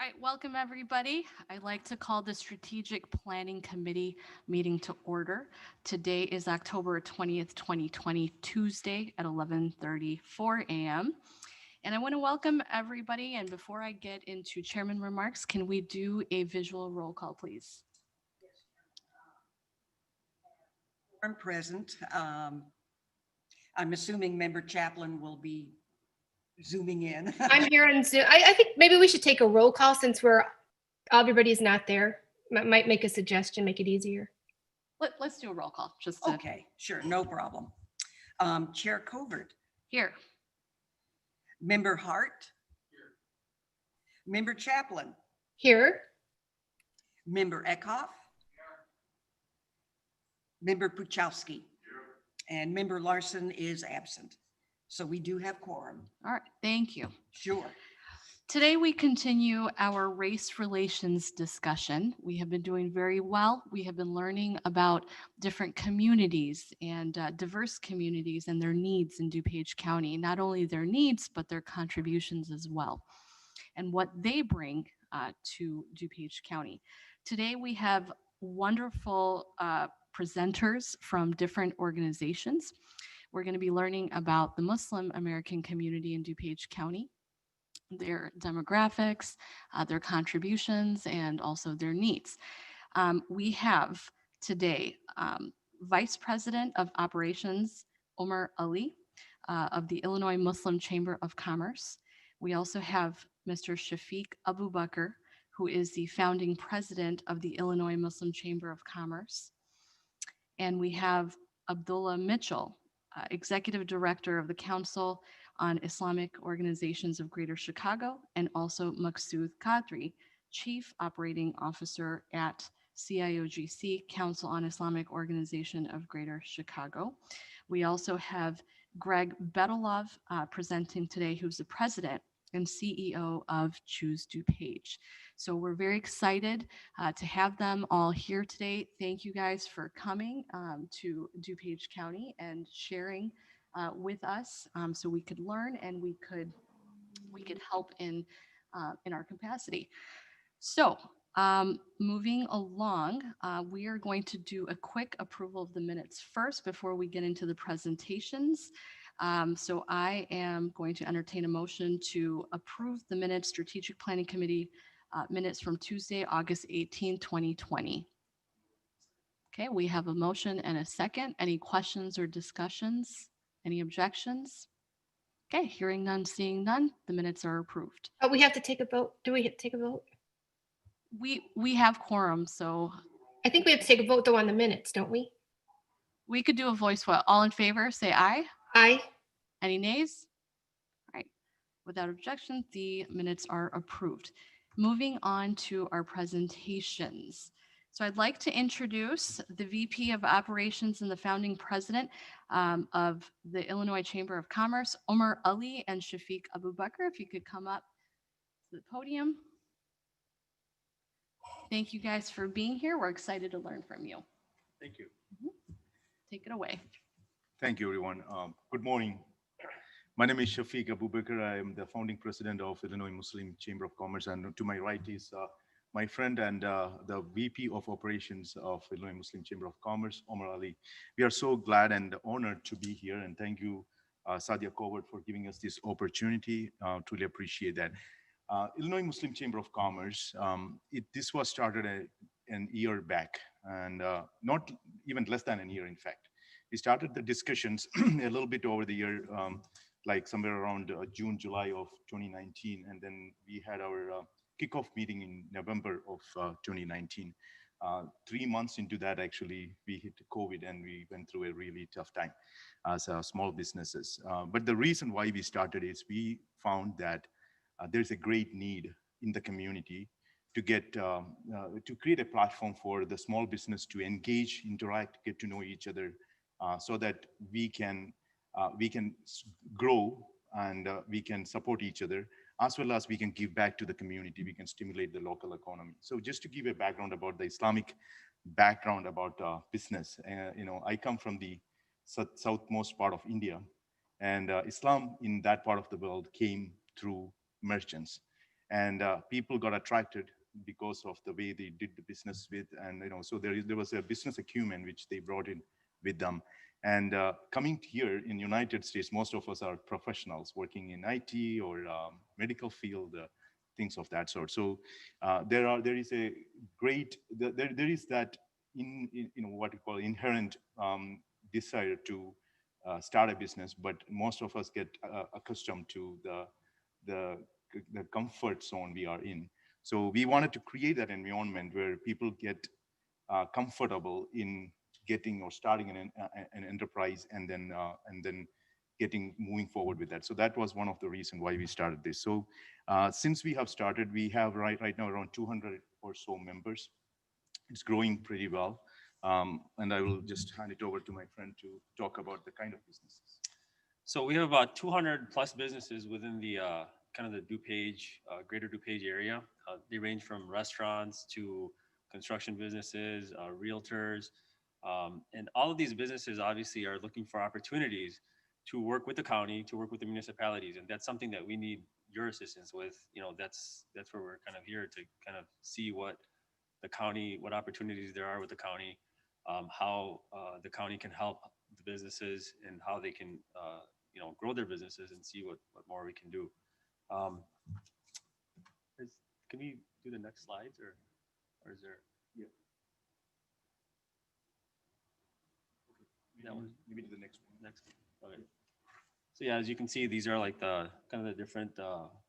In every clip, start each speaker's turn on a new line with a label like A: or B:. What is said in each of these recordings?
A: All right, welcome everybody. I'd like to call the Strategic Planning Committee meeting to order. Today is October 20th, 2020, Tuesday at 11:34 a.m. And I want to welcome everybody. And before I get into chairman remarks, can we do a visual roll call, please?
B: I'm present. I'm assuming Member Chaplin will be zooming in.
C: I'm here on Zoom. I think maybe we should take a roll call since everybody's not there. Might make a suggestion, make it easier.
A: Let's do a roll call. Just to,
B: Okay, sure, no problem. Chair Covert.
A: Here.
B: Member Hart. Here. Member Chaplin.
C: Here.
B: Member Eckhoff. Here. Member Puchowski. Here. And Member Larson is absent. So we do have quorum.
A: All right, thank you.
B: Sure.
A: Today we continue our race relations discussion. We have been doing very well. We have been learning about different communities and diverse communities and their needs in DuPage County, not only their needs, but their contributions as well, and what they bring to DuPage County. Today we have wonderful presenters from different organizations. We're going to be learning about the Muslim American community in DuPage County, their demographics, their contributions, and also their needs. We have today Vice President of Operations, Omar Ali, of the Illinois Muslim Chamber of Commerce. We also have Mr. Shafiq Abu Bakr, who is the founding president of the Illinois Muslim Chamber of Commerce. And we have Abdullah Mitchell, Executive Director of the Council on Islamic Organizations of Greater Chicago, and also Maqsood Qadri, Chief Operating Officer at CIOGC, Council on Islamic Organization of Greater Chicago. We also have Greg Betelov presenting today, who's the President and CEO of Choose DuPage. So we're very excited to have them all here today. Thank you guys for coming to DuPage County and sharing with us so we could learn and we could help in our capacity. So moving along, we are going to do a quick approval of the minutes first before we get into the presentations. So I am going to entertain a motion to approve the minutes, Strategic Planning Committee minutes from Tuesday, August 18, 2020. Okay, we have a motion and a second. Any questions or discussions? Any objections? Okay, hearing none, seeing none, the minutes are approved.
C: Oh, we have to take a vote. Do we take a vote?
A: We have quorum, so.
C: I think we have to take a vote though on the minutes, don't we?
A: We could do a voice vote. All in favor, say aye.
C: Aye.
A: Any nays? All right, without objection, the minutes are approved. Moving on to our presentations. So I'd like to introduce the VP of Operations and the founding president of the Illinois Chamber of Commerce, Omar Ali and Shafiq Abu Bakr. If you could come up to the podium. Thank you guys for being here. We're excited to learn from you.
D: Thank you.
A: Take it away.
D: Thank you, everyone. Good morning. My name is Shafiq Abu Bakr. I am the founding president of Illinois Muslim Chamber of Commerce. And to my right is my friend and the VP of Operations of Illinois Muslim Chamber of Commerce, Omar Ali. We are so glad and honored to be here. And thank you, Sadia Covert, for giving us this opportunity. Truly appreciate that. Illinois Muslim Chamber of Commerce, this was started an year back, and not even less than a year, in fact. We started the discussions a little bit over the year, like somewhere around June, July of 2019. And then we had our kickoff meeting in November of 2019. 3 months into that, actually, we hit COVID and we went through a really tough time as small businesses. But the reason why we started is we found that there's a great need in the community to get to create a platform for the small business to engage, interact, get to know each other, so that we can grow and we can support each other, as well as we can give back to the community. We can stimulate the local economy. So just to give a background about the Islamic background about business, I come from the southmost part of India, and Islam in that part of the world came through merchants. and people got attracted because of the way they did the business with, and so there was a business acumen which they brought in with them. And coming here in United States, most of us are professionals working in IT or medical field, things of that sort. So there is a great there is that what you call inherent desire to start a business, but most of us get accustomed to the the comfort zone we are in. So we wanted to create that environment where people get comfortable in getting or starting an enterprise, and then getting moving forward with that. So that was one of the reasons why we started this. So since we have started, we have right now around 200 or so members. It's growing pretty well. And I will just hand it over to my friend to talk about the kind of businesses.
E: So we have about 200 plus businesses within the kind of the DuPage, greater DuPage area. They range from restaurants to construction businesses, realtors, and all of these businesses obviously are looking for opportunities to work with the county, to work with the municipalities, and that's something that we need your assistance with. That's where we're kind of here to kind of see what the county, what opportunities there are with the county, how the county can help the businesses, and how they can grow their businesses, and see what more we can do. Can we do the next slides, or is there?
D: Yeah. Okay. That one. Maybe to the next one.
E: Next one. Okay. So yeah, as you can see, these are like the kind of the different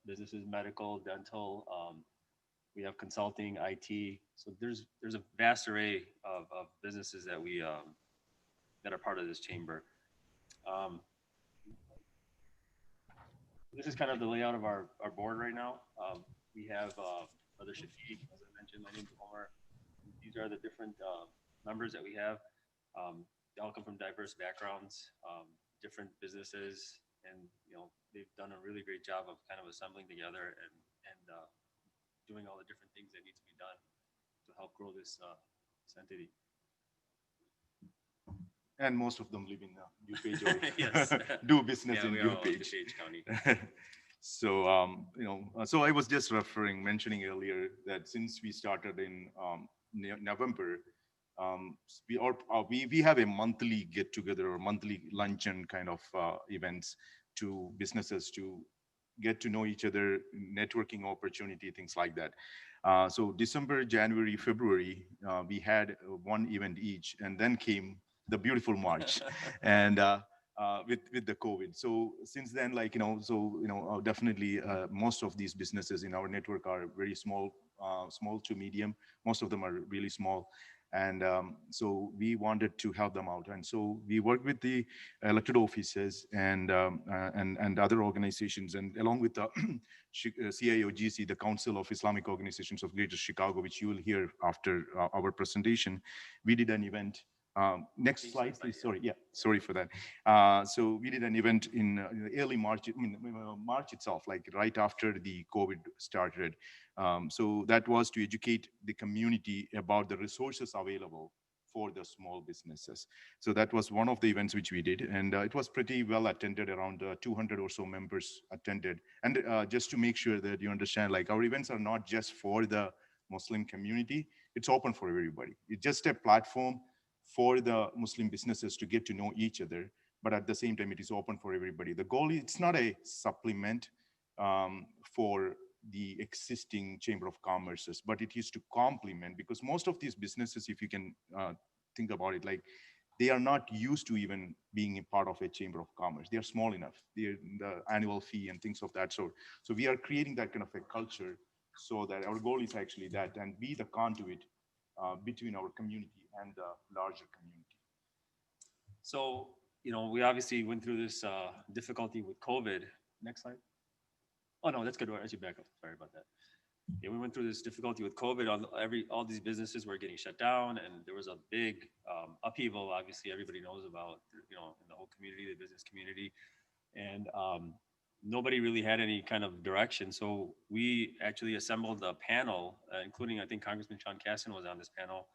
E: businesses: medical, dental. We have consulting, IT. So there's a vast array of businesses that we that are part of this chamber. This is kind of the layout of our board right now. We have Brother Shafiq, as I mentioned. My name's Omar. These are the different members that we have. They all come from diverse backgrounds, different businesses, and they've done a really great job of kind of assembling together and doing all the different things that need to be done to help grow this entity.
D: And most of them live in DuPage or
E: Yes.
D: do business in
E: we are all in
D: DuPage.
E: DuPage County.
D: So, so I was just mentioning earlier that since we started in November, we have a monthly get together or monthly luncheon kind of events to businesses to get to know each other, networking opportunity, things like that. So December, January, February, we had one event each, and then came the beautiful March, and with the COVID. So since then, definitely most of these businesses in our network are very small, small to medium. Most of them are really small. And so we wanted to help them out. And so we worked with the elected offices and other organizations, and along with the CIOGC, the Council of Islamic Organizations of Greater Chicago, which you will hear after our presentation, we did an event. Next slide, please. Sorry, yeah, sorry for that. So we did an event in early March, March itself, like right after the COVID started. So that was to educate the community about the resources available for the small businesses. So that was one of the events which we did, and it was pretty well attended. Around 200 or so members attended. And just to make sure that you understand, like our events are not just for the Muslim community, it's open for everybody. It's just a platform for the Muslim businesses to get to know each other, but at the same time, it is open for everybody. The goal is, it's not a supplement for the existing Chamber of Commerces, but it is to complement, because most of these businesses, if you can think about it, like they are not used to even being a part of a Chamber of Commerce. They are small enough, the annual fee and things of that sort. So we are creating that kind of a culture, so that our goal is actually that, and be the conduit between our community and the larger community.
E: So, we obviously went through this difficulty with COVID. Next slide. Oh no, that's good. I should back up. Sorry about that. Yeah, we went through this difficulty with COVID. All these businesses were getting shut down, and there was a big upheaval. Obviously, everybody knows about, in the whole community, the business community, and nobody really had any kind of direction. So we actually assembled a panel, including, I think, Congressman Sean Casten was on this panel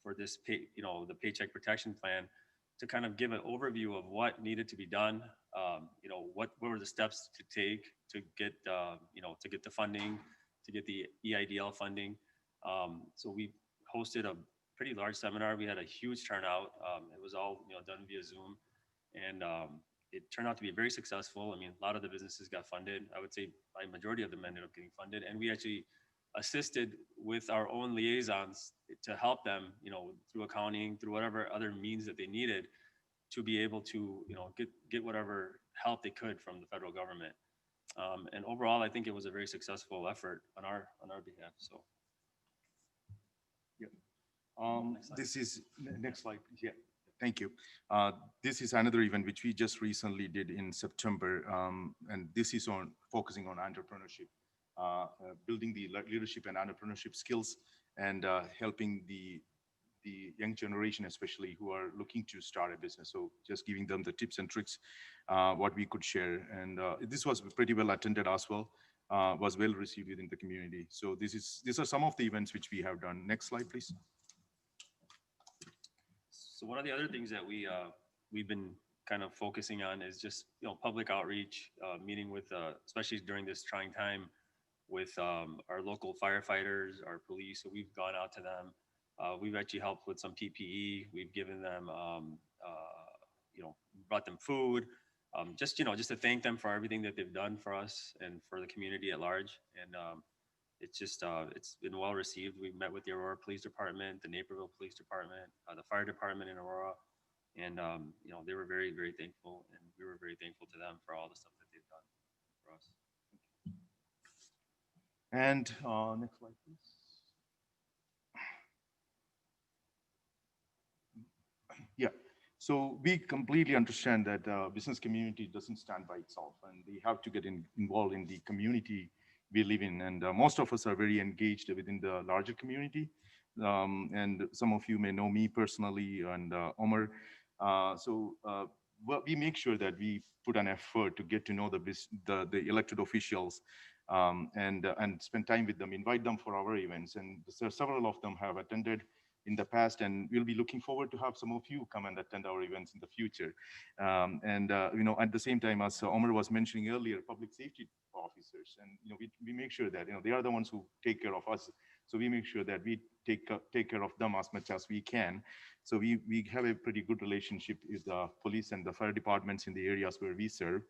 E: for this, the Paycheck Protection Plan, to kind of give an overview of what needed to be done. What were the steps to take to get, to get the funding, to get the EIDL funding. So we hosted a pretty large seminar. We had a huge turnout. It was all done via Zoom, and it turned out to be very successful. I mean, a lot of the businesses got funded. I would say a majority of them ended up getting funded, and we actually assisted with our own liaisons to help them, through accounting, through whatever other means that they needed to be able to, get whatever help they could from the federal government. And overall, I think it was a very successful effort on our behalf. So.
D: This is, next slide, please. Yeah, thank you. This is another event which we just recently did in September, and this is on focusing on entrepreneurship, building the leadership and entrepreneurship skills, and helping the young generation, especially who are looking to start a business. So just giving them the tips and tricks, what we could share. And this was pretty well attended as well, was well received within the community. So these are some of the events which we have done. Next slide, please.
E: So one of the other things that we've been kind of focusing on is just public outreach, meeting with especially during this trying time with our local firefighters, our police. So we've gone out to them. We've actually helped with some PPE. We've given them, brought them food, just to thank them for everything that they've done for us and for the community at large. And it's just, it's been well received. We've met with the Aurora Police Department, the Naperville Police Department, the fire department in Aurora. And, they were very, very thankful. And we were very thankful to them for all the stuff that they've done for us.
D: And next slide, please. Yeah, so we completely understand that business community doesn't stand by itself, and they have to get involved in the community we live in. And most of us are very engaged within the larger community. And some of you may know me personally and Omar. We make sure that we put an effort to get to know the elected officials and spend time with them, invite them for our events. And several of them have attended in the past, and we'll be looking forward to have some of you come and attend our events in the future. At the same time, as Omar was mentioning earlier, public safety officers, and we make sure that they are the ones who take care of us. So we make sure that we take care of them as much as we can. So we have a pretty good relationship with the police and the fire departments in the areas where we serve.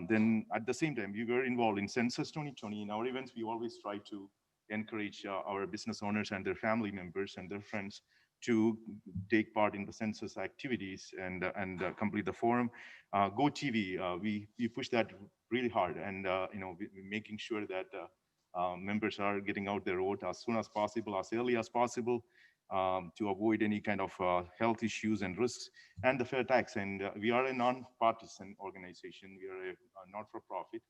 D: Then at the same time, we were involved in Census 2020. In our events, we always try to encourage our business owners and their family members and their friends to take part in the census activities and complete the forum. GOTV, we push that really hard, and making sure that members are getting out their vote as soon as possible, as early as possible, to avoid any kind of health issues and risks, and the fair tax. And we are a non-partisan organization. We are a not-for-profit.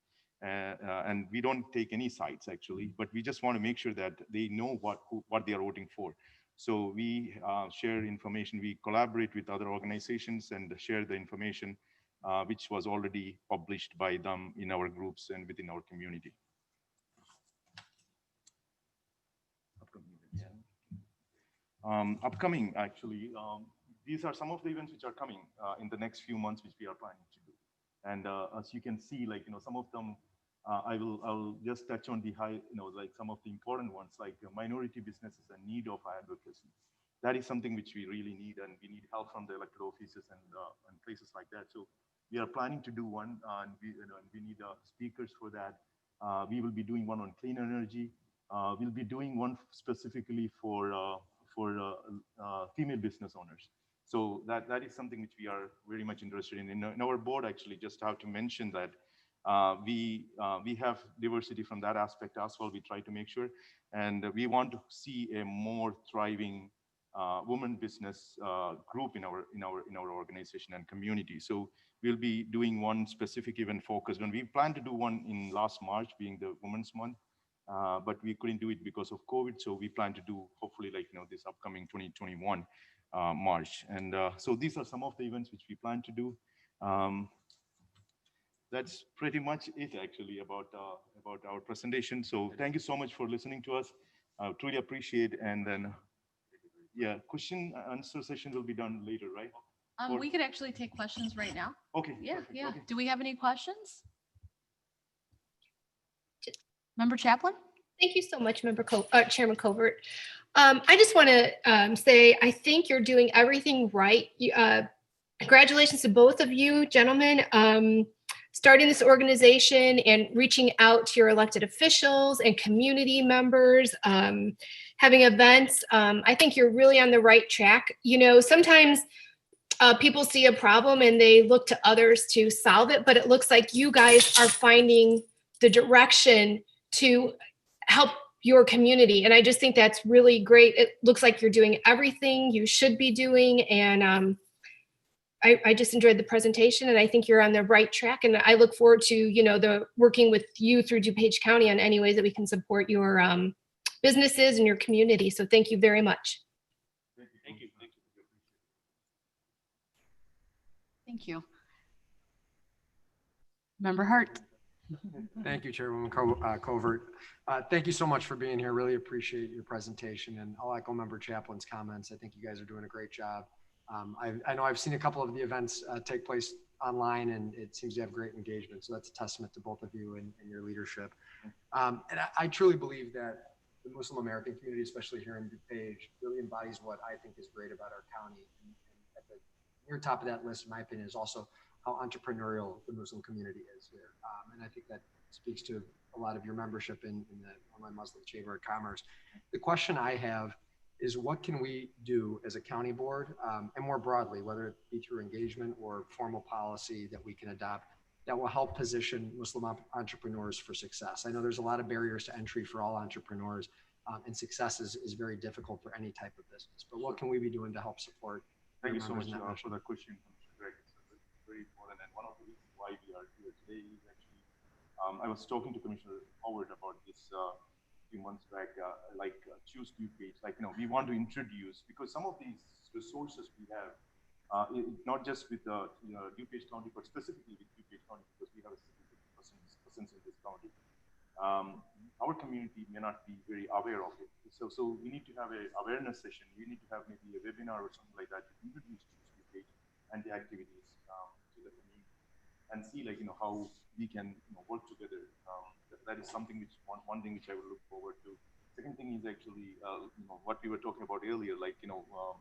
D: And we don't take any sides actually, but we just want to make sure that they know what they are voting for. So we share information, we collaborate with other organizations and share the information which was already published by them in our groups and within our community. Upcoming, actually, these are some of the events which are coming in the next few months, which we are planning to do. And as you can see, some of them, I'll just touch on the some of the important ones, like minority businesses and need of advocacy. That is something which we really need, and we need help from the elected offices and places like that. So we are planning to do one, and we need speakers for that. We will be doing one on clean energy. We'll be doing one specifically for female business owners. So that is something which we are very much interested in. In our board, actually, just have to mention that we have diversity from that aspect as well. We try to make sure, and we want to see a more thriving women business group in our organization and community. So we'll be doing one specific event focused, and we plan to do one in last March, being the Women's Month. But we couldn't do it because of COVID. So we plan to do hopefully this upcoming 2021 March. And so these are some of the events which we plan to do. That's pretty much it actually about our presentation. So thank you so much for listening to us. I truly appreciate. And then, yeah, question answer session will be done later, right?
A: We could actually take questions right now.
D: Okay.
A: Yeah,
D: perfect.
A: yeah.
D: Okay.
A: Do we have any questions? Member Chaplin?
C: Thank you so much, Chairman Covert. I just want to say I think you're doing everything right. Congratulations to both of you, gentlemen. Starting this organization and reaching out to your elected officials and community members, having events. I think you're really on the right track. You know, sometimes people see a problem and they look to others to solve it, but it looks like you guys are finding the direction to help your community. And I just think that's really great. It looks like you're doing everything you should be doing. And I just enjoyed the presentation, and I think you're on the right track. And I look forward to, you know, the working with you through DuPage County on any ways that we can support your businesses and your community. So thank you very much.
E: Thank you.
A: Thank you. Member Hart.
F: Thank you, Chairwoman Covert. Thank you so much for being here. Really appreciate your presentation, and I'll echo Member Chaplin's comments. I think you guys are doing a great job. I know I've seen a couple of the events take place online, and it seems to have great engagement. So that's a testament to both of you and your leadership. And I truly believe that the Muslim American community, especially here in DuPage, really embodies what I think is great about our county. And at the near top of that list, in my opinion, is also how entrepreneurial the Muslim community is here. And I think that speaks to a lot of your membership in the Illinois Muslim Chamber of Commerce. The question I have is, what can we do as a county board, and more broadly, whether it be through engagement or formal policy that we can adopt, that will help position Muslim entrepreneurs for success? I know there's a lot of barriers to entry for all entrepreneurs, and success is very difficult for any type of business. But what can we be doing to help support?
D: Thank you so much for the question, Greg. It's very important, and one of the reasons why we are here today is actually, I was talking to Commissioner Howard about this few months back, choose DuPage. We want to introduce, because some of these resources we have, not just with the DuPage County, but specifically with DuPage County, because we have a significant presence in this county. Our community may not be very aware of it. So we need to have an awareness session. We need to have maybe a webinar or something like that to introduce DuPage and the activities to the community, and see how we can work together. That is something which one thing which I will look forward to. Second thing is actually what we were talking about earlier,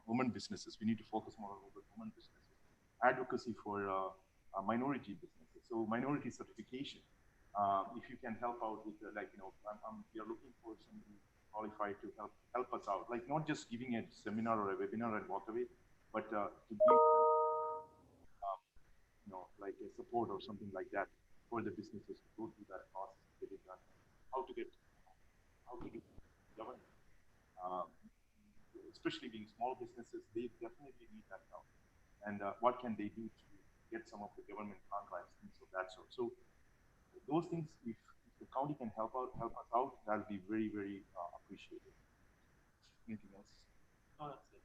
D: women businesses. We need to focus more on women businesses. Advocacy for minority businesses. So minority certification. If you can help out with we are looking for somebody qualified to help us out. Not just giving a seminar or a webinar and walk away, but to give a support or something like that for the businesses to go through that process, get it done. How to do government, especially being small businesses, they definitely need that help. And what can they do to get some of the government contracts, things of that sort. So those things, if the county can help us out, that'll be very, very appreciated. Anything else?
E: No, that's it.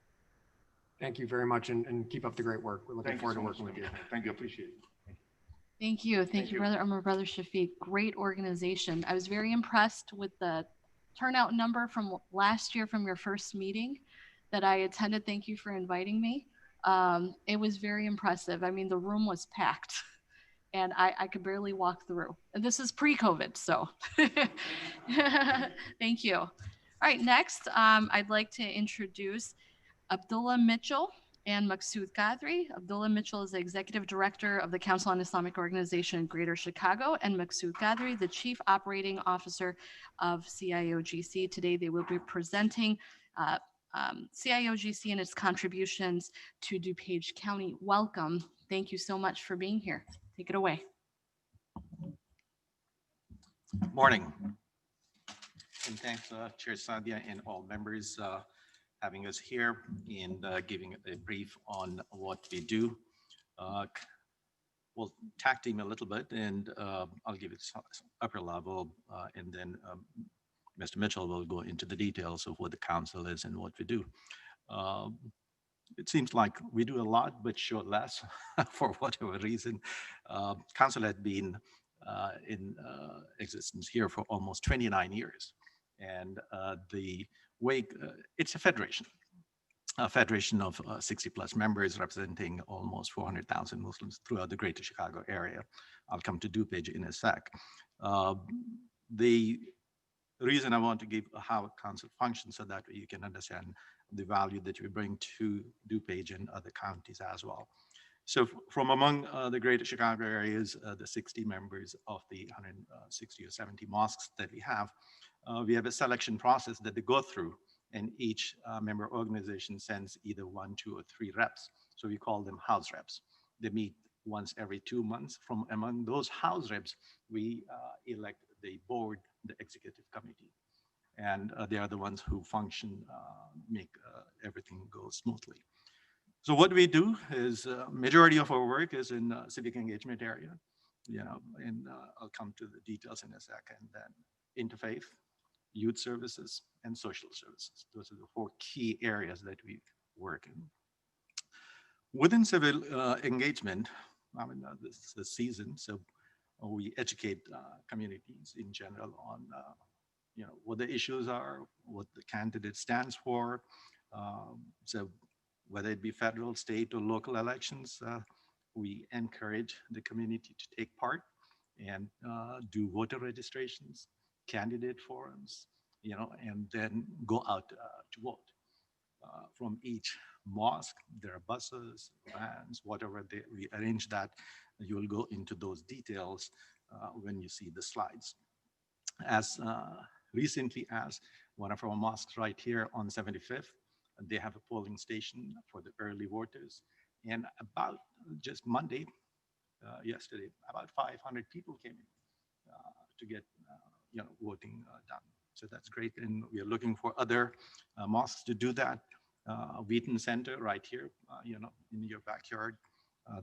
F: Thank you very much, and keep up the great work. We're looking forward to working with you.
D: Thank you, appreciate it.
A: Thank you. Thank you, Brother Shafiq. Great organization. I was very impressed with the turnout number from last year from your first meeting that I attended. Thank you for inviting me. It was very impressive. I mean, the room was packed and I could barely walk through. And this is pre-COVID, so thank you. All right, next, I'd like to introduce Abdullah Mitchell and Maksud Qadri. Abdullah Mitchell is the Executive Director of the Council on Islamic Organization in Greater Chicago, and Maksud Qadri, the Chief Operating Officer of CIOGC. Today, they will be presenting CIOGC and its contributions to DuPage County. Welcome. Thank you so much for being here. Take it away.
G: Morning. And thanks, Chair Sadia and all members having us here and giving a brief on what we do. We'll tag team a little bit, and I'll give it some upper level, and then Mr. Mitchell will go into the details of what the council is and what we do. It seems like we do a lot, but show less for whatever reason. Council had been in existence here for almost 29 years. And the way, it's a federation of 60 plus members representing almost 400,000 Muslims throughout the greater Chicago area. I'll come to DuPage in a sec. The the reason I want to give how a council functions so that way you can understand the value that we bring to DuPage and other counties as well. So from among the greater Chicago areas, the 60 members of the 160 or 70 mosques that we have a selection process that they go through, and each member organization sends either 1, 2, or 3 reps. So we call them house reps. They meet once every 2 months. From among those house reps, we elect the board, the executive committee. And they are the ones who function, make everything go smoothly. So what we do is majority of our work is in civic engagement area, and I'll come to the details in a second. Then interfaith, youth services, and social services. Those are the 4 key areas that we work in. Within civil engagement, I mean, this is the season, so we educate communities in general on what the issues are, what the candidate stands for. So whether it be federal, state, or local elections, we encourage the community to take part and do voter registrations, candidate forums, and then go out to vote. From each mosque, there are buses, vans, whatever we arrange that. You will go into those details when you see the slides. As recently as one of our mosques right here on 75th, they have a polling station for the early voters. And about just Monday, yesterday, about 500 people came in to get voting done. So that's great. And we are looking for other mosques to do that. Wheaton Center right here, in your backyard,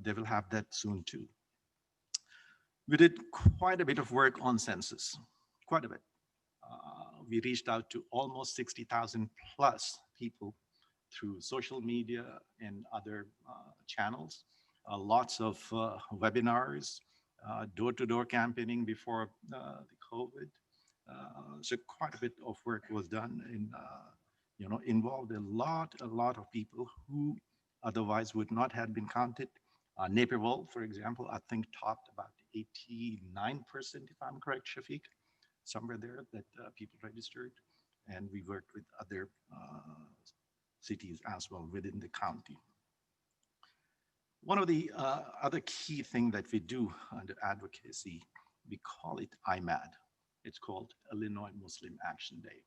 G: they will have that soon too. We did quite a bit of work on census, quite a bit. We reached out to almost 60,000 plus people through social media and other channels. Lots of webinars, door-to-door campaigning before the COVID. So quite a bit of work was done and involved a lot of people who otherwise would not have been counted. Naperville, for example, I think topped about 89%, if I'm correct, Shafiq, somewhere there that people registered. And we worked with other cities as well within the county. One of the other key thing that we do under advocacy, we call it IMAD. It's called Illinois Muslim Action Day.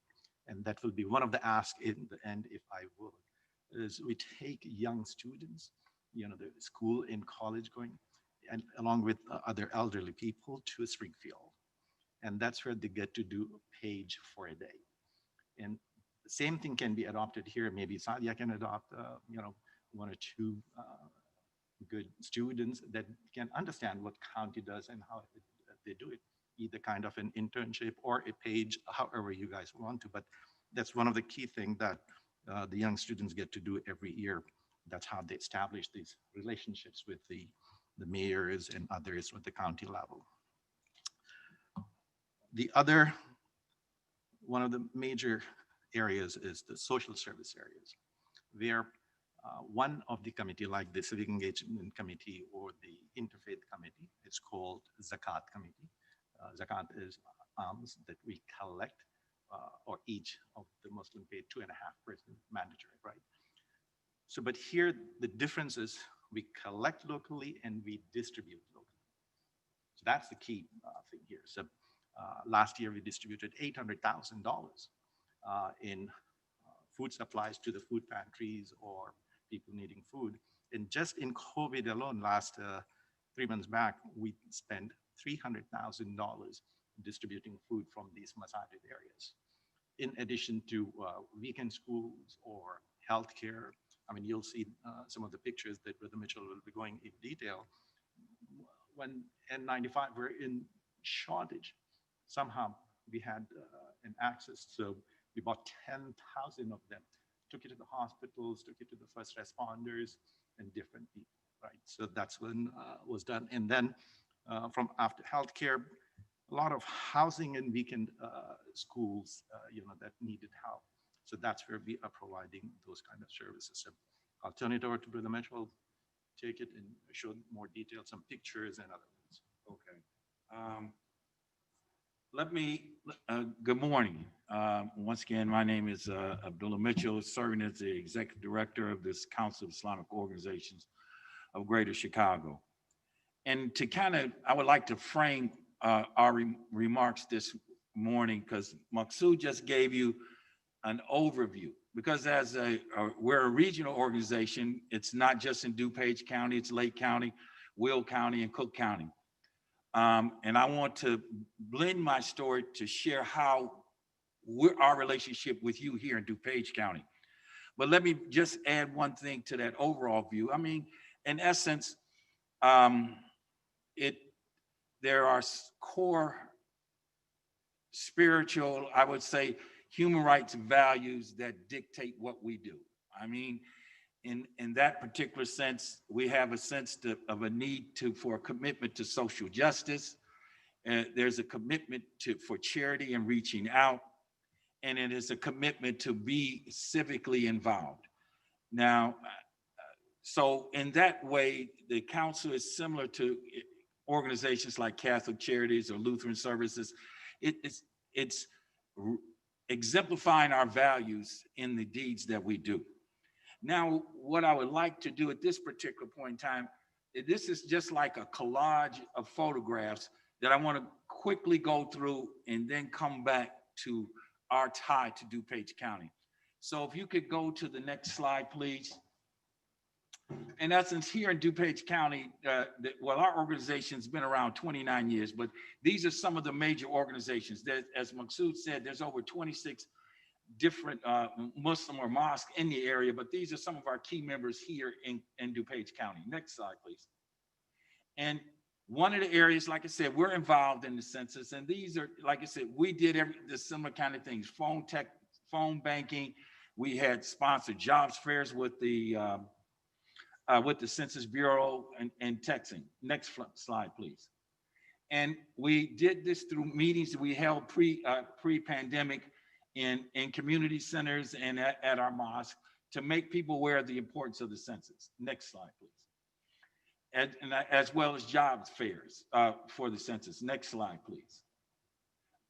G: And that will be one of the asks in the end, if I would, is we take young students, the school and college going, and along with other elderly people to Springfield. And that's where they get to do a page for a day. And the same thing can be adopted here. Maybe Sadia can adopt, 1 or 2 good students that can understand what county does and how they do it, either kind of an internship or a page, however you guys want to. But that's one of the key things that the young students get to do every year. That's how they establish these relationships with the mayors and others at the county level. The other, one of the major areas is the social service areas, where one of the committee, like the Civic Engagement Committee or the Interfaith Committee, it's called Zakat Committee. Zakat is alms that we collect, or each of the Muslim pay 2.5% mandatory, right? So, but here the difference is we collect locally and we distribute locally. So that's the key thing here. So last year we distributed $800,000 in food supplies to the food pantries or people needing food. And just in COVID alone, last 3 months back, we spent $300,000 distributing food from these masajid areas. In addition to weekend schools or healthcare. I mean, you'll see some of the pictures that Brother Mitchell will be going in detail. When N95 were in shortage, somehow we had an access. So we bought 10,000 of them, took it to the hospitals, took it to the first responders and different people, right? So that's when was done. And then from after healthcare, a lot of housing and weekend schools, that needed help. So that's where we are providing those kind of services. So I'll turn it over to Brother Mitchell, take it and show more details, some pictures and other things.
H: Okay. Let me, good morning. Once again, my name is Abdullah Mitchell, serving as the Executive Director of this Council of Islamic Organizations of Greater Chicago. And to kind of, I would like to frame our remarks this morning, because Maksud just gave you an overview. Because we're a regional organization, it's not just in DuPage County, it's Lake County, Will County, and Cook County. And I want to blend my story to share how our relationship with you here in DuPage County. But let me just add one thing to that overall view. I mean, in essence, there are core spiritual, I would say, human rights values that dictate what we do. I mean, in that particular sense, we have a sense of a need for a commitment to social justice. There's a commitment for charity and reaching out, and it is a commitment to be civically involved. Now, so in that way, the council is similar to organizations like Catholic Charities or Lutheran Services. It's exemplifying our values in the deeds that we do. Now, what I would like to do at this particular point in time, this is just like a collage of photographs that I want to quickly go through and then come back to our tie to DuPage County. So if you could go to the next slide, please. In essence, here in DuPage County, well, our organization's been around 29 years, but these are some of the major organizations. As Maksud said, there's over 26 different Muslim or mosque in the area, but these are some of our key members here in DuPage County. Next slide, please. And one of the areas, like I said, we're involved in the census, and these are, like I said, we did the similar kind of things: phone tech, phone banking. We had sponsored jobs fairs with the Census Bureau and texting. Next slide, please. And we did this through meetings that we held pre-pandemic in community centers and at our mosque to make people aware of the importance of the census. Next slide, please. And as well as jobs fairs for the census. Next slide, please.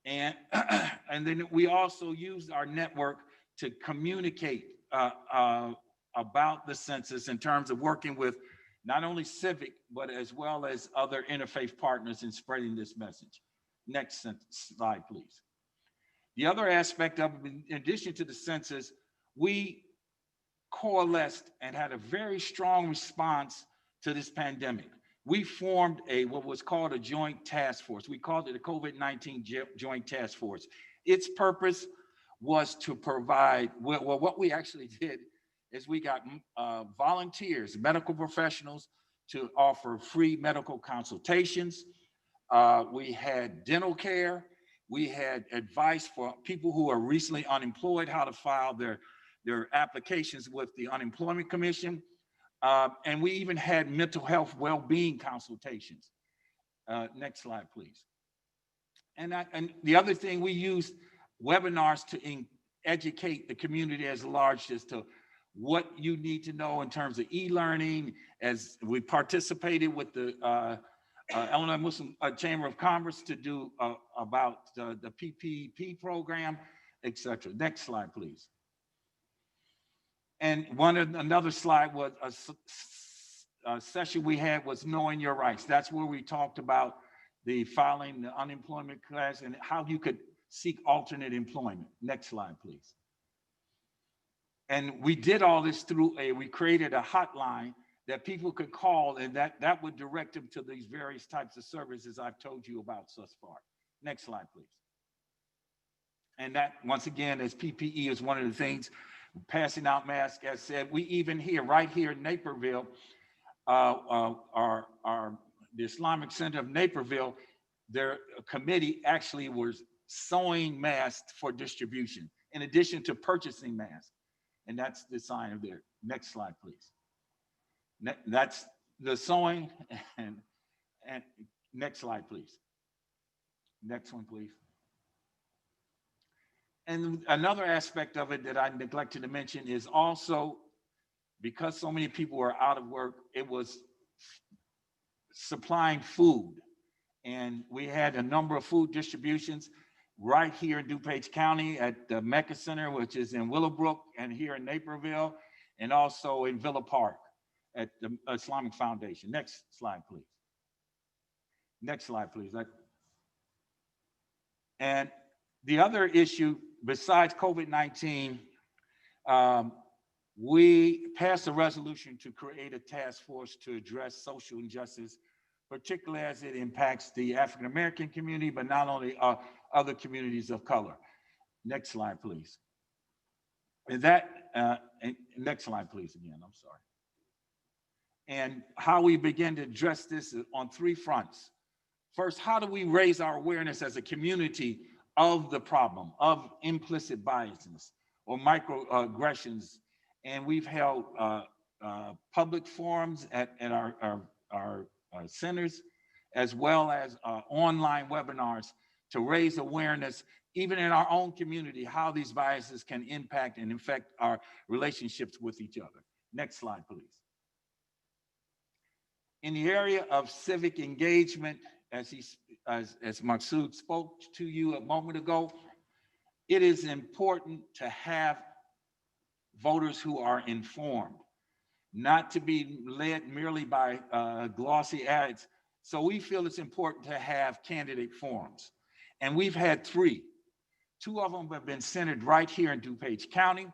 H: And then we also used our network to communicate about the census in terms of working with not only Civic, but as well as other interfaith partners in spreading this message. Next slide, please. The other aspect of it, in addition to the census, we coalesced and had a very strong response to this pandemic. We formed what was called a joint task force. We called it a COVID-19 joint task force. Its purpose was to provide, well, what we actually did is we got volunteers, medical professionals, to offer free medical consultations. We had dental care. We had advice for people who are recently unemployed, how to file their applications with the Unemployment Commission. And we even had mental health well-being consultations. Next slide, please. And the other thing, we used webinars to educate the community as large as to what you need to know in terms of e-learning, as we participated with the Illinois Muslim Chamber of Commerce to do about the PPP program, etc. Next slide, please. And another slide was a session we had was Knowing Your Rights. That's where we talked about the filing the unemployment class and how you could seek alternate employment. Next slide, please. And we did all this through we created a hotline that people could call, and that would direct them to these various types of services I've told you about thus far. Next slide, please. And that, once again, as PPE is one of the things, passing out masks, as said, we even here, right here in Naperville, the Islamic Center of Naperville, their committee actually was sewing masks for distribution, in addition to purchasing masks. And that's the sign of there. Next slide, please. That's the sewing. And next slide, please. Next one, please. And another aspect of it that I neglected to mention is also, because so many people were out of work, it was supplying food And we had a number of food distributions right here in DuPage County at the Mecca Center, which is in Willowbrook, and here in Naperville, and also in Villa Park at the Islamic Foundation. Next slide, please. Next slide, please. And the other issue, besides COVID-19, we passed a resolution to create a task force to address social injustice, particularly as it impacts the African-American community, but not only other communities of color. Next slide, please. And next slide, please, again, I'm sorry. And how we begin to address this on three fronts. First, how do we raise our awareness as a community of the problem, of implicit biases or microaggressions? And we've held public forums at our centers, as well as online webinars to raise awareness, even in our own community, how these biases can impact and affect our relationships with each other. Next slide, please. In the area of civic engagement, as Maksud spoke to you a moment ago, it is important to have voters who are informed, not to be led merely by glossy ads. So we feel it's important to have candidate forums. And we've had 3. 2 of them have been centered right here in DuPage County.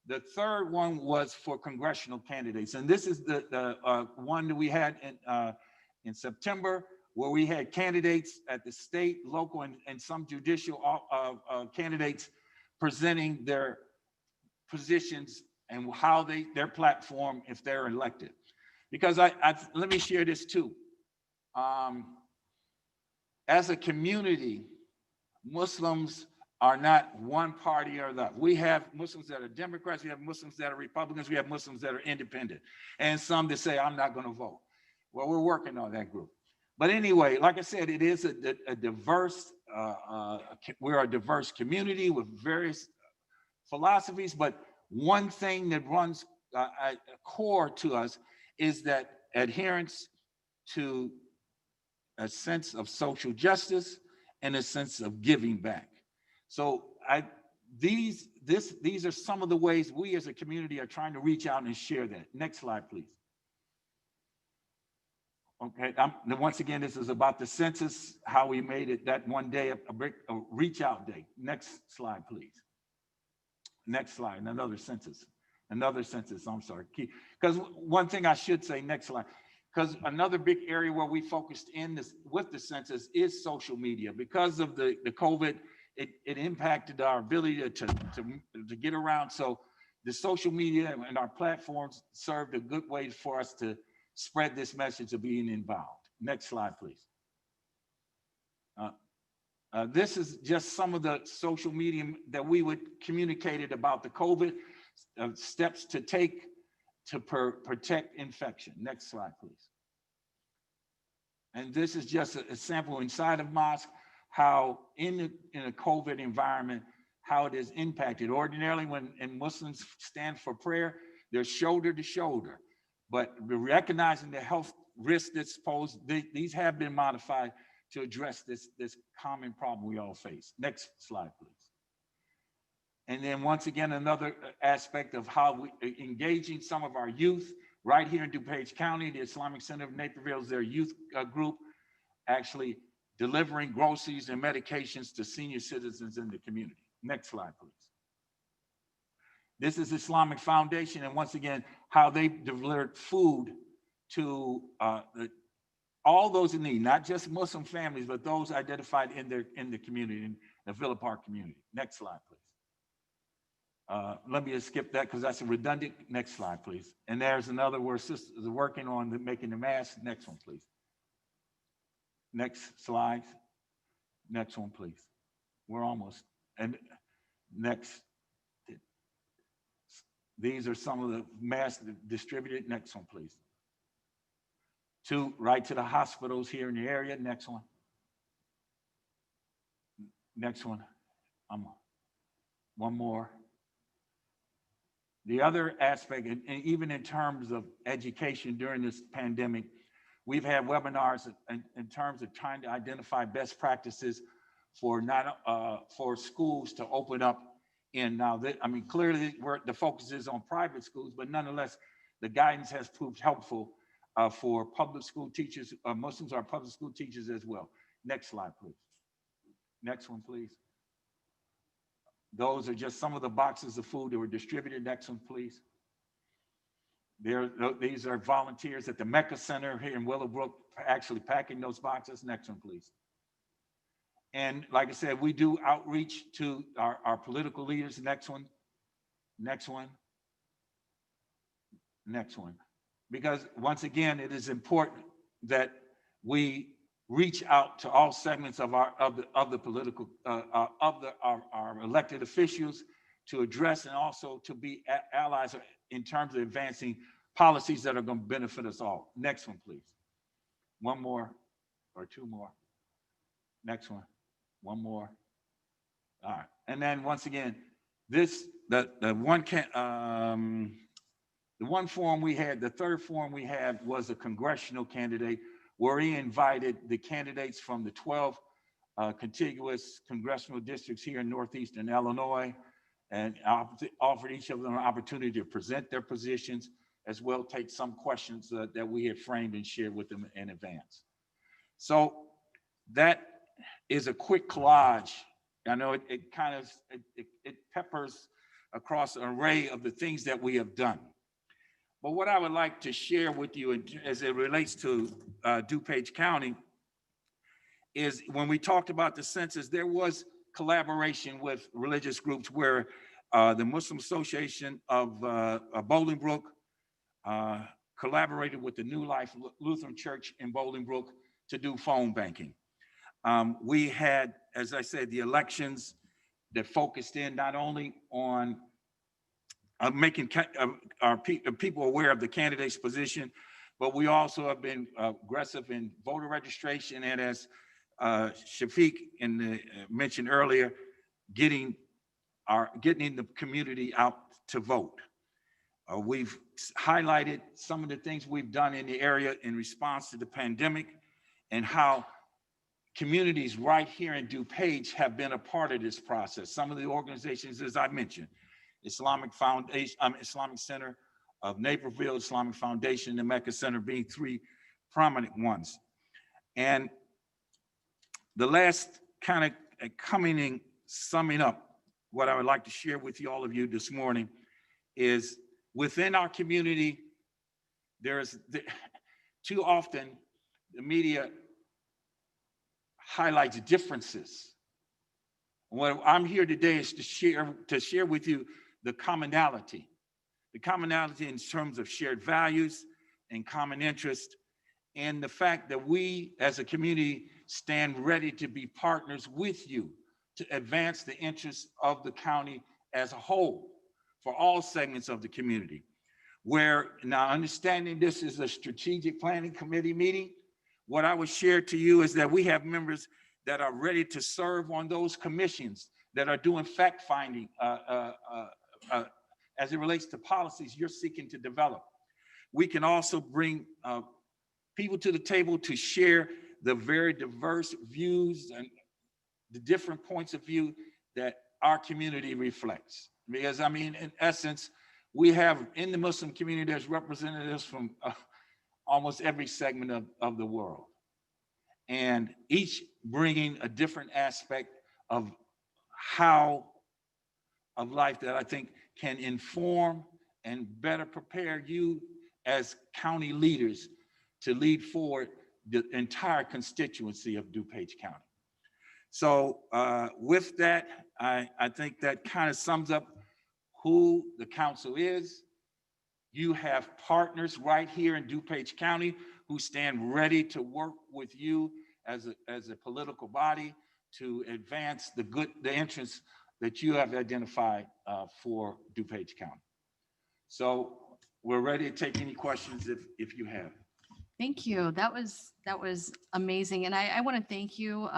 H: The third one was for congressional candidates. And this is the one that we had in September, where we had candidates at the state, local, and some judicial candidates presenting their positions and how their platform if they're elected. Because let me share this too. As a community, Muslims are not one party or the other. We have Muslims that are Democrats, we have Muslims that are Republicans, we have Muslims that are independent, and some that say, I'm not gonna vote. Well, we're working on that group. But anyway, like I said, it is a diverse, we're a diverse community with various philosophies, but one thing that runs core to us is that adherence to a sense of social justice and a sense of giving back. So these are some of the ways we as a community are trying to reach out and share that. Next slide, please. Okay, once again, this is about the census, how we made it that one day, a reach out day. Next slide, please. Next slide, another census, I'm sorry. Because one thing I should say, next slide, because another big area where we focused in this with the census is social media. Because of the COVID, it impacted our ability to get around. So the social media and our platforms served a good way for us to spread this message of being involved. Next slide, please. This is just some of the social media that we would communicated about the COVID steps to take to protect infection. Next slide, please. And this is just a sample inside of mosque, how in a COVID environment, how it is impacted. Ordinarily, when Muslims stand for prayer, they're shoulder to shoulder. But recognizing the health risks that's posed, these have been modified to address this common problem we all face. Next slide, please. And then once again, another aspect of how we engaging some of our youth right here in DuPage County, the Islamic Center of Naperville is their youth group, actually delivering groceries and medications to senior citizens in the community. Next slide, please. This is Islamic Foundation, and once again, how they delivered food to all those in need, not just Muslim families, but those identified in the community, in the Villa Park community. Next slide, please. Let me just skip that because that's a redundant. Next slide, please. And there's another where sisters are working on making the mask. Next one, please. Next slide. Next one, please. We're almost. And next. These are some of the masks distributed. Next one, please. Right to the hospitals here in the area. Next one. Next one. One more. The other aspect, and even in terms of education during this pandemic, We've had webinars in terms of trying to identify best practices for for schools to open up. And now that, I mean, clearly the focus is on private schools, but nonetheless, the guidance has proved helpful for public school teachers. Muslims are public school teachers as well. Next slide, please. Next one, please. Those are just some of the boxes of food that were distributed. Next one, please. These are volunteers at the Mecca Center here in Willowbrook actually packing those boxes. Next one, please. And like I said, we do outreach to our political leaders. Next one. Next one. Next one. Because once again, it is important that we reach out to all segments of our political our elected officials to address and also to be allies in terms of advancing policies that are going to benefit us all. Next one, please. One more or two more. Next one. One more. All right. And then once again, the one forum we had, the third forum we had was a congressional candidate where he invited the candidates from the 12 contiguous congressional districts here in Northeastern Illinois and offered each of them an opportunity to present their positions, as well take some questions that we had framed and shared with them in advance. So that is a quick collage. I know it kind of peppers across an array of the things that we have done. But what I would like to share with you as it relates to DuPage County is when we talked about the census, there was collaboration with religious groups where the Muslim Association of Bolingbrook collaborated with the New Life Lutheran Church in Bolingbrook to do phone banking. We had, as I said, the elections that focused in not only on making our people aware of the candidate's position, but we also have been aggressive in voter registration, and as Shafiq mentioned earlier, getting the community out to vote. We've highlighted some of the things we've done in the area in response to the pandemic and how communities right here in DuPage have been a part of this process. Some of the organizations, as I mentioned, Islamic Foundation, Islamic Center of Naperville, Islamic Foundation, and Mecca Center being three prominent ones. And the last kind of summing up, what I would like to share with all of you this morning is within our community, too often the media highlights differences. What I'm here today is to share with you the commonality in terms of shared values and common interest, and the fact that we as a community stand ready to be partners with you to advance the interests of the county as a whole for all segments of the community. Where now, understanding this is a strategic planning committee meeting, what I would share to you is that we have members that are ready to serve on those commissions that are doing fact finding as it relates to policies you're seeking to develop. We can also bring people to the table to share the very diverse views and the different points of view that our community reflects. Because I mean, in essence, we have in the Muslim community, there's representatives from almost every segment of the world, and each bringing a different aspect of life that I think can inform and better prepare you as county leaders to lead forward the entire constituency of DuPage County. So with that, I think that kind of sums up who the council is. You have partners right here in DuPage County who stand ready to work with you as a political body to advance the interests that you have identified for DuPage County. So we're ready to take any questions if you have.
A: Thank you. That was amazing. And I want to thank you,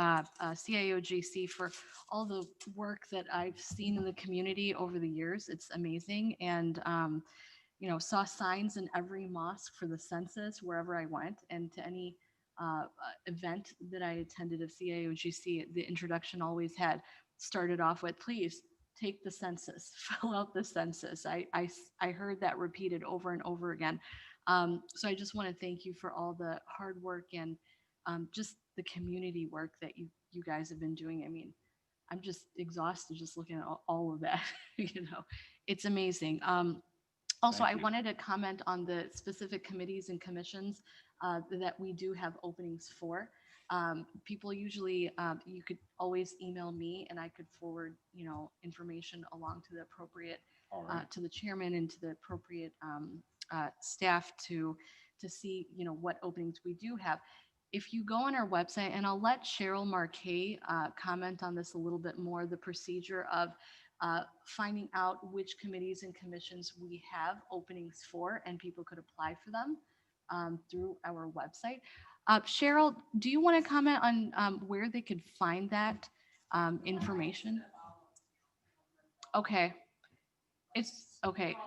A: CIOGC, for all the work that I've seen in the community over the years. It's amazing. And saw signs in every mosque for the census wherever I went, and to any event that I attended of CAOGC, the introduction always started off with, please take the census, fill out the census. I heard that repeated over and over again. So I just want to thank you for all the hard work and just the community work that you guys have been doing. I mean, I'm just exhausted just looking at all of that. It's amazing. Also,
H: Thank
A: I
H: you.
A: wanted to comment on the specific committees and commissions that we do have openings for. People usually, you could always email me and I could forward, information along to the appropriate,
H: All right.
A: to the chairman and to the appropriate staff to see, what openings we do have. If you go on our website, and I'll let Cheryl Marquet comment on this a little bit more, the procedure of finding out which committees and commissions we have openings for, and people could apply for them through our website. Cheryl, do you want to comment on where they could find that information? Okay. It's okay.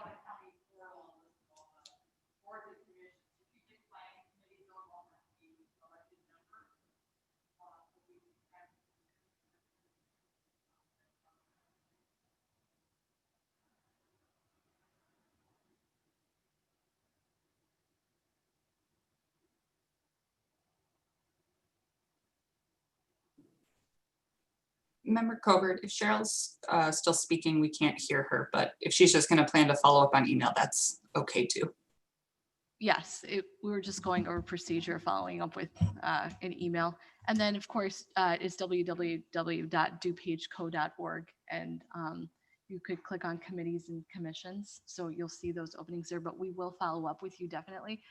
I: Member Covert, if Cheryl's still speaking, we can't hear her, but if she's just going to plan to follow up on email, that's okay too.
A: Yes, we were just going over procedure, following up with an email. And then, of course, is www.dupageco.org. And you could click on committees and commissions. So you'll see those openings there, but we will follow up with you definitely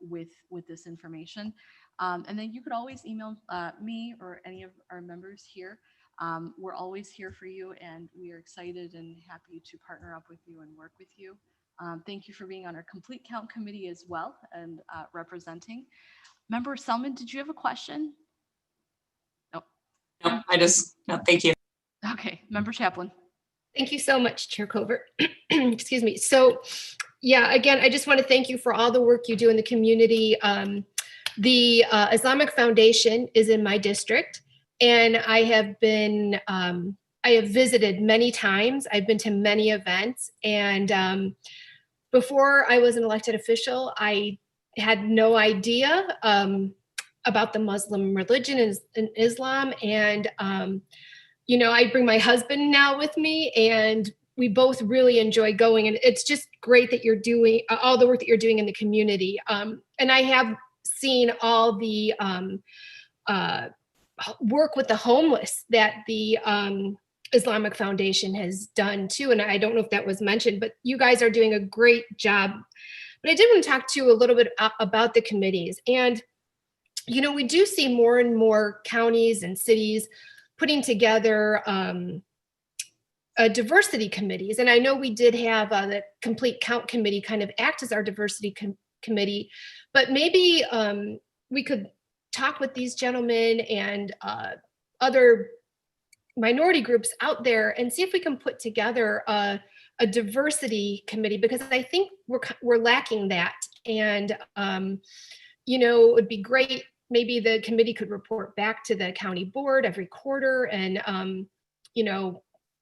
A: with this information. And then you could always email me or any of our members here. We're always here for you, and we are excited and happy to partner up with you and work with you. Thank you for being on our complete count committee as well and representing. Member Selman, did you have a question?
I: No, thank you.
A: Okay, Member Chaplin.
C: Thank you so much, Chair Covert. Excuse me. So yeah, again, I just want to thank you for all the work you do in the community. The Islamic Foundation is in my district, and I have visited many times. I've been to many events, and before I was an elected official, I had no idea about the Muslim religion and Islam. And, I bring my husband now with me, and we both really enjoy going. And it's just great that you're doing all the work that you're doing in the community. And I have seen all the work with the homeless that the Islamic Foundation has done too. And I don't know if that was mentioned, but you guys are doing a great job. But I did want to talk to you a little bit about the committees. And, we do see more and more counties and cities putting together diversity committees. And I know we did have the Complete Count Committee kind of act as our diversity committee, but maybe we could talk with these gentlemen and other minority groups out there and see if we can put together a diversity committee, because I think we're lacking that. And it would be great. Maybe the committee could report back to the county board every quarter, and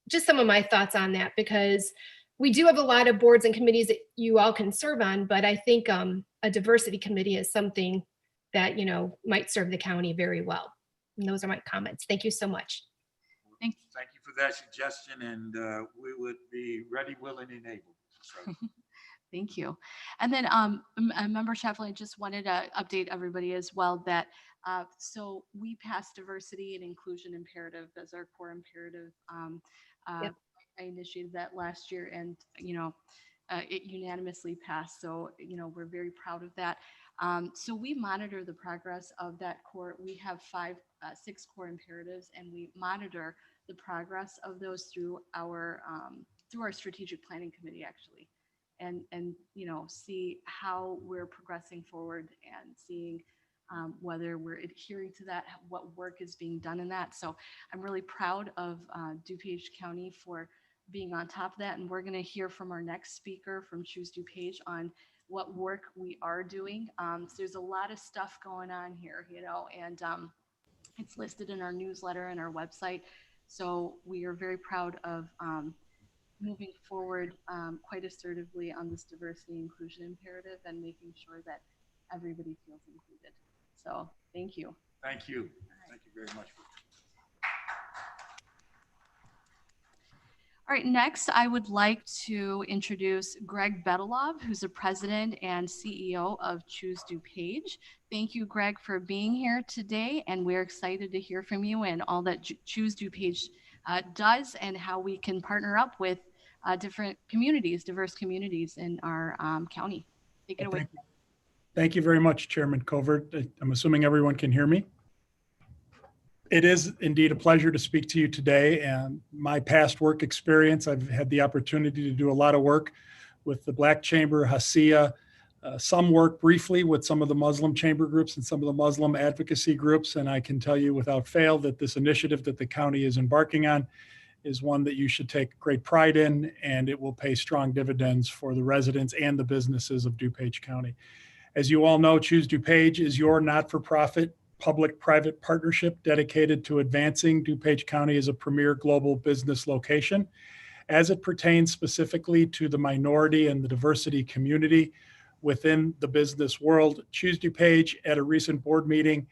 C: just some of my thoughts on that, because we do have a lot of boards and committees that you all can serve on, but I think a diversity committee is something that might serve the county very well. And those are my comments. Thank you so much.
H: Thank you for that suggestion, and we would be ready, willing, and able. So.
A: Thank you. And then Member Chaplin, I just wanted to update everybody as well that so we passed diversity and inclusion imperative as our core imperative.
C: Yep.
A: I initiated that last year, and it unanimously passed. So we're very proud of that. So we monitor the progress of that core. We have 6 core imperatives, and we monitor the progress of those through our strategic planning committee, actually, and see how we're progressing forward and seeing whether we're adhering to that, what work is being done in that. So I'm really proud of DuPage County for being on top of that. And we're going to hear from our next speaker from Choose DuPage on what work we are doing. So there's a lot of stuff going on here, and it's listed in our newsletter and our website. So we are very proud of moving forward quite assertively on this diversity inclusion imperative and making sure that everybody feels included. So thank you.
H: Thank you. Thank you very much.
A: All right, next I would like to introduce Greg Betelov, who's the president and CEO of Choose DuPage. Thank you, Greg, for being here today, and we're excited to hear from you and all that Choose DuPage does and how we can partner up with different communities, diverse communities in our county. Take it away.
J: Thank you very much, Chairman Covert. I'm assuming everyone can hear me. It is indeed a pleasure to speak to you today. And my past work experience, I've had the opportunity to do a lot of work with the Black Chamber, Hasia, some work briefly with some of the Muslim chamber groups and some of the Muslim advocacy groups. And I can tell you without fail that this initiative that the county is embarking on is one that you should take great pride in, and it will pay strong dividends for the residents and the businesses of DuPage County. As you all know, Choose DuPage is your not-for-profit public-private partnership dedicated to advancing DuPage County as a premier global business location. As it pertains specifically to the minority and the diversity community within the business world, Choose DuPage at a recent board meeting,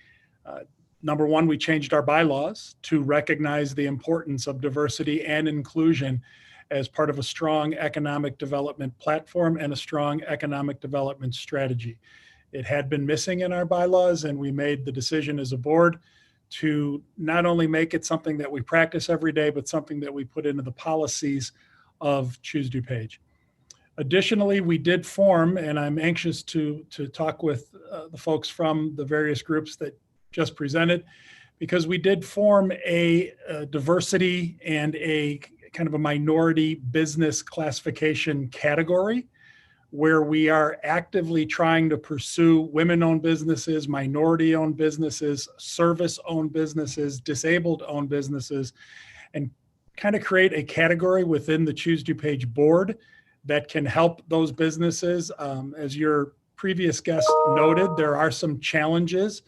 J: number one, we changed our bylaws to recognize the importance of diversity and inclusion as part of a strong economic development platform and a strong economic development strategy. It had been missing in our bylaws, and we made the decision as a board to not only make it something that we practice every day, but something that we put into the policies of Choose DuPage. Additionally, we did form, and I'm anxious to talk with the folks from the various groups that just presented, because we did form a diversity and a kind of a minority business classification category, where we are actively trying to pursue women-owned businesses, minority-owned businesses, service-owned businesses, disabled-owned businesses, and kind of create a category within the Choose DuPage board that can help those businesses. As your previous guest noted, there are some challenges,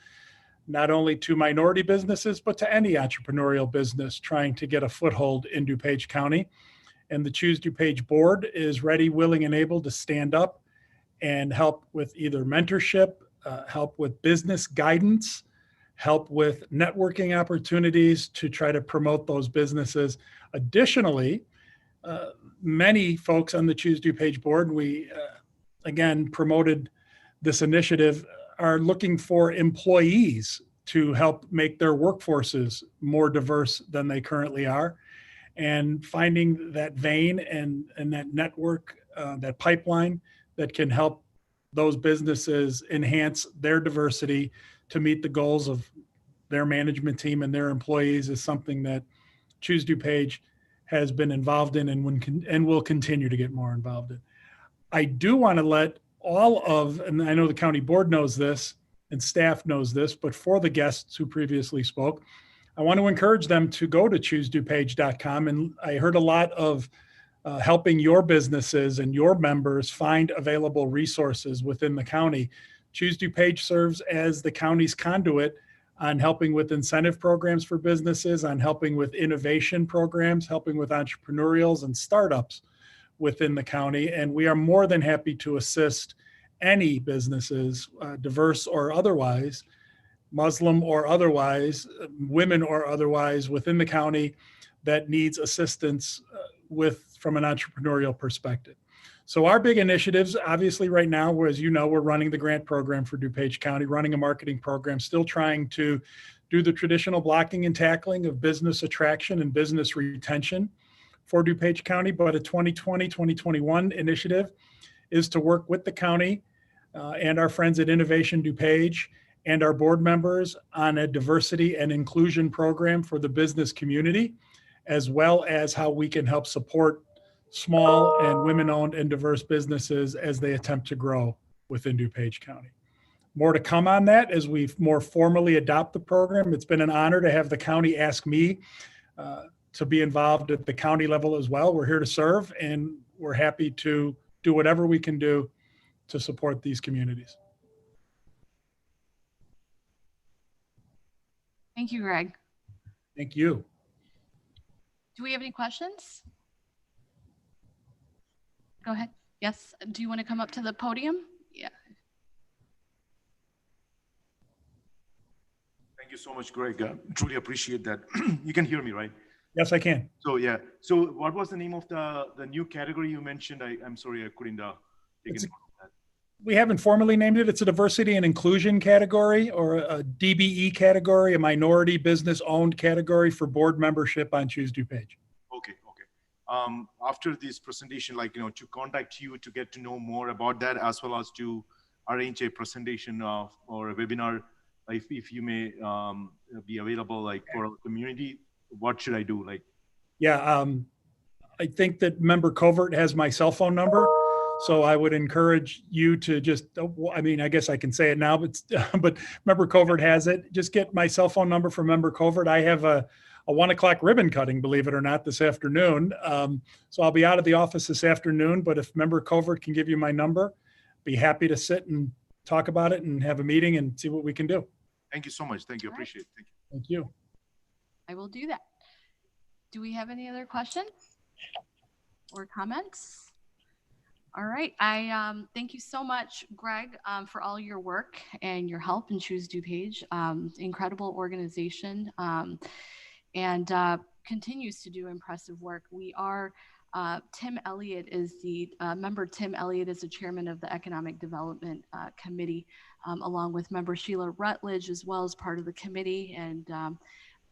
J: not only to minority businesses, but to any entrepreneurial business trying to get a foothold in DuPage County. And the Choose DuPage board is ready, willing, and able to stand up and help with either mentorship, help with business guidance, help with networking opportunities to try to promote those businesses. Additionally, many folks on the Choose DuPage board, we again promoted this initiative, are looking for employees to help make their workforces more diverse than they currently are. And finding that vein and that network, that pipeline that can help those businesses enhance their diversity to meet the goals of their management team and their employees is something that Choose DuPage has been involved in and will continue to get more involved in. I do want to let all of, and I know the county board knows this and staff knows this, but for the guests who previously spoke, I want to encourage them to go to choosedupage.com. And I heard a lot of helping your businesses and your members find available resources within the county. Choose DuPage serves as the county's conduit on helping with incentive programs for businesses, on helping with innovation programs, helping with entrepreneurials and startups within the county. And we are more than happy to assist any businesses, diverse or otherwise, Muslim or otherwise, women or otherwise within the county that needs assistance from an entrepreneurial perspective. So our big initiatives, obviously right now, as you know, we're running the grant program for DuPage County, running a marketing program, still trying to do the traditional blocking and tackling of business attraction and business retention for DuPage County. But a 2020-2021 initiative is to work with the county and our friends at Innovation DuPage and our board members on a diversity and inclusion program for the business community, as well as how we can help support small and women-owned and diverse businesses as they attempt to grow within DuPage County. More to come on that as we more formally adopt the program. It's been an honor to have the county ask me to be involved at the county level as well. We're here to serve, and we're happy to do whatever we can do to support these communities.
A: Thank you, Greg.
J: Thank you.
A: Do we have any questions? Go ahead. Yes. Do you want to come up to the podium? Yeah.
D: Thank you so much, Greg. Truly appreciate that. You can hear me, right?
J: Yes, I can.
D: So yeah. So what was the name of the new category you mentioned? I'm sorry, I couldn't take
J: It's
D: it.
J: We haven't formally named it. It's a diversity and inclusion category, or a DBE category, a minority business owned category for board membership on Choose DuPage.
D: Okay. After this presentation, to contact you to get to know more about that, as well as to arrange a presentation or a webinar, if you may be available, for our community, what should I do?
J: Yeah, I think that Member Covert has my cell phone number. So I would encourage you to just, I mean, I guess I can say it now, but Member Covert has it. Just get my cell phone number from Member Covert. I have a 1 o'clock ribbon cutting, believe it or not, this afternoon. So I'll be out of the office this afternoon, but if Member Covert can give you my number, be happy to sit and talk about it and have a meeting and see what we can do.
D: Thank you so much. Thank you.
A: All right.
D: Appreciate it. Thank you.
J: Thank you.
A: I will do that. Do we have any other questions or comments? All right. I thank you so much, Greg, for all your work and your help in Choose DuPage. Incredible organization, and continues to do impressive work. We are Tim Elliott is the member. Tim Elliott is the chairman of the Economic Development Committee, along with member Sheila Rutledge, as well as part of the committee, and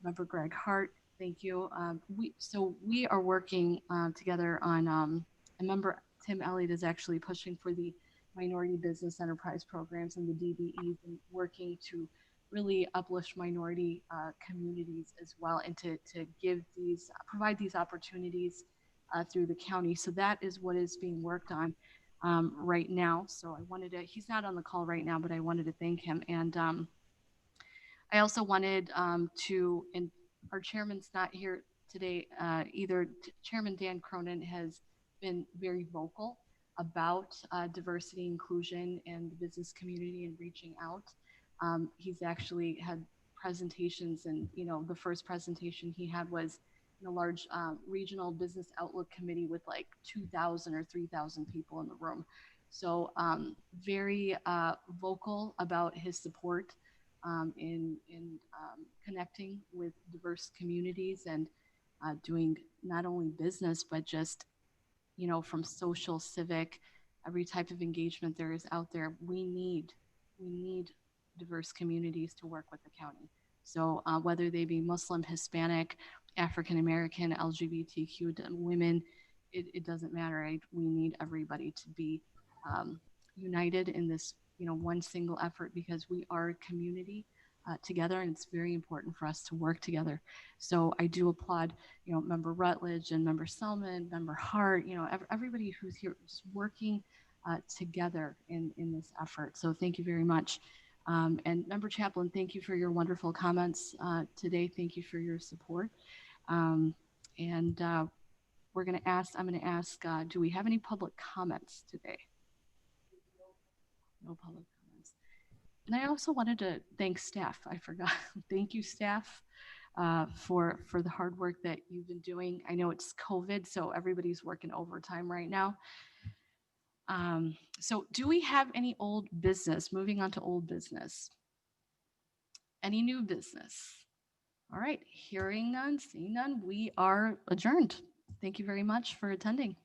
A: member Greg Hart. Thank you. We are working together on a member. Tim Elliott is actually pushing for the minority business enterprise programs and the DBEs, and working to really uplift minority communities as well, and to provide these opportunities through the county. So that is what is being worked on right now. So I wanted to, he's not on the call right now, but I wanted to thank him. And I also wanted to, and our chairman's not here today either. Chairman Dan Cronin has been very vocal about diversity, inclusion, and the business community and reaching out. He's actually had presentations, and the first presentation he had was in a large regional business outlook committee with 2,000 or 3,000 people in the room. So very vocal about his support in connecting with diverse communities and doing not only business, but just from social, civic, every type of engagement there is out there. We need diverse communities to work with the county. So whether they be Muslim, Hispanic, African American, LGBTQ, women, it doesn't matter. We need everybody to be united in this, one single effort, because we are a community together, and it's very important for us to work together. So I do applaud, Member Rutledge and Member Selman, Member Hart, everybody who's here just working together in this effort. So thank you very much. And Member Chaplin, thank you for your wonderful comments today. Thank you for your support. I'm going to ask, do we have any public comments today? No public comments. And I also wanted to thank staff. I forgot. Thank you, staff, for the hard work that you've been doing. I know it's COVID, so everybody's working overtime right now. So do we have any old business? Moving on to old business. Any new business? All right, hearing none, seeing none, we are adjourned. Thank you very much for attending.